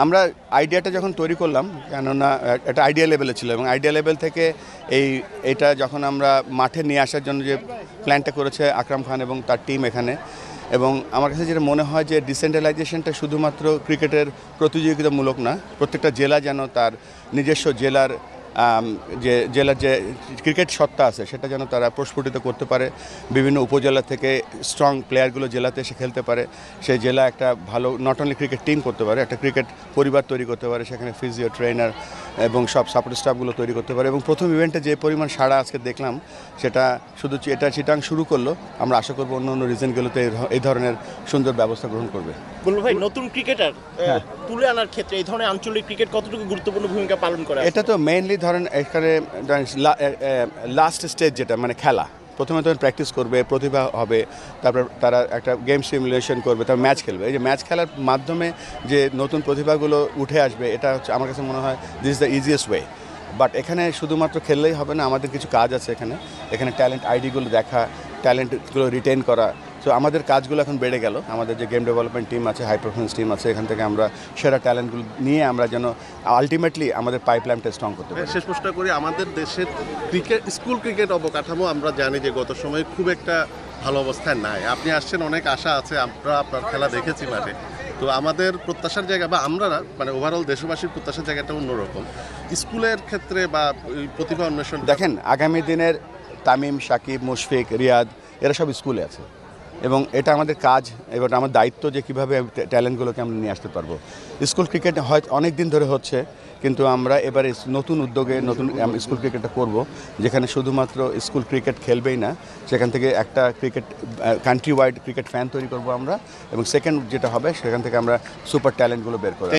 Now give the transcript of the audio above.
আমরা আইডিয়াটা যখন তৈরি করলাম, কেননা একটা আইডিয়া লেভেলে ছিল, এবং আইডিয়া লেভেল থেকে এটা যখন আমরা মাঠে নিয়ে আসার জন্য যে প্ল্যানটা করেছে আকরাম খান এবং তার টিম এখানে, এবং আমার কাছে যেটা মনে হয় যে ডিসেন্ট্রালাইজেশনটা শুধুমাত্র ক্রিকেটের প্রতিযোগিতামূলক না, প্রত্যেকটা জেলা যেন তার নিজস্ব জেলার যে ক্রিকেট সত্তা আছে সেটা যেন তারা প্রস্ফুটিত করতে পারে, বিভিন্ন উপজেলা থেকে স্ট্রং প্লেয়ারগুলো জেলাতে এসে খেলতে পারে, সেই জেলা একটা ভালো নট অনলি ক্রিকেট টিম করতে পারে, একটা ক্রিকেট পরিবার তৈরি করতে পারে, সেখানে ফিজিও ট্রেনার এবং সব সাপোর্ট স্টাফগুলো তৈরি করতে পারে। এবং প্রথম ইভেন্টে যে পরিমাণ সাড়া আজকে দেখলাম, সেটা শুধু এটা চিটাং শুরু করলো, আমরা আশা করবো অন্য অন্য রিজনগুলোতে এই ধরনের সুন্দর ব্যবস্থা গ্রহণ করবে। বলবো ভাই, নতুন ক্রিকেটার তুলে আনার ক্ষেত্রে এই ধরনের আঞ্চলিক ক্রিকেট কতটুকু গুরুত্বপূর্ণ ভূমিকা পালন করে? এটা তো মেইনলি ধরেন এখানে লাস্ট স্টেজ যেটা মানে খেলা, প্রথমে তখন প্র্যাকটিস করবে, প্রতিভা হবে, তারপর তারা একটা গেম সিমুলেশন করবে, তারপর ম্যাচ খেলবে। এই যে ম্যাচ খেলার মাধ্যমে যে নতুন প্রতিভাগুলো উঠে আসবে, এটা হচ্ছে আমার কাছে মনে হয় this is the easiest way. But এখানে শুধুমাত্র খেললেই হবে না, আমাদের কিছু কাজ আছে এখানে ট্যালেন্ট আইডিগুলো দেখা, ট্যালেন্টগুলো রিটেন করা। সো আমাদের কাজগুলো এখন বেড়ে গেল, আমাদের যে গেম ডেভেলপমেন্ট টিম আছে, হাই পারফরমেন্স টিম আছে, এখান থেকে আমরা সেরা ট্যালেন্টগুলো নিয়ে আমরা যেন আলটিমেটলি আমাদের পাইপলাইনটা স্ট্রং করতে পারি। শেষ প্রশ্ন করি, আমাদের দেশের ক্রিকেট স্কুল ক্রিকেট অবকাঠামো আমরা জানি যে গত সময়ে খুব একটা ভালো অবস্থায় নাই। আপনি আসছেন, অনেক আশা আছে, আমরা আপনার খেলা দেখেছি মাঠে। তো আমাদের প্রত্যাশার জায়গা বা আমরা মানে ওভারঅল দেশবাসীর প্রত্যাশার জায়গাটা অন্যরকম। স্কুলের ক্ষেত্রে বা প্রতিভা অন্বেষণ দেখেন, আগামী দিনের তামিম, সাকিব, মুশফিক, রিয়াদ এরা সব স্কুলে আছে, এবং এটা আমাদের কাজ, এবার আমার দায়িত্ব যে কীভাবে ট্যালেন্টগুলোকে আমরা নিয়ে আসতে পারবো। স্কুল ক্রিকেট হয়তো অনেক দিন ধরে হচ্ছে, কিন্তু আমরা এবারে নতুন উদ্যোগে নতুন স্কুল ক্রিকেটটা করব, যেখানে শুধুমাত্র স্কুল ক্রিকেট খেলবেই না, সেখান থেকে একটা cricket country wide cricket fan তৈরি করব আমরা, এবং সেকেন্ড যেটা হবে সেখান থেকে আমরা সুপার ট্যালেন্টগুলো বের করব।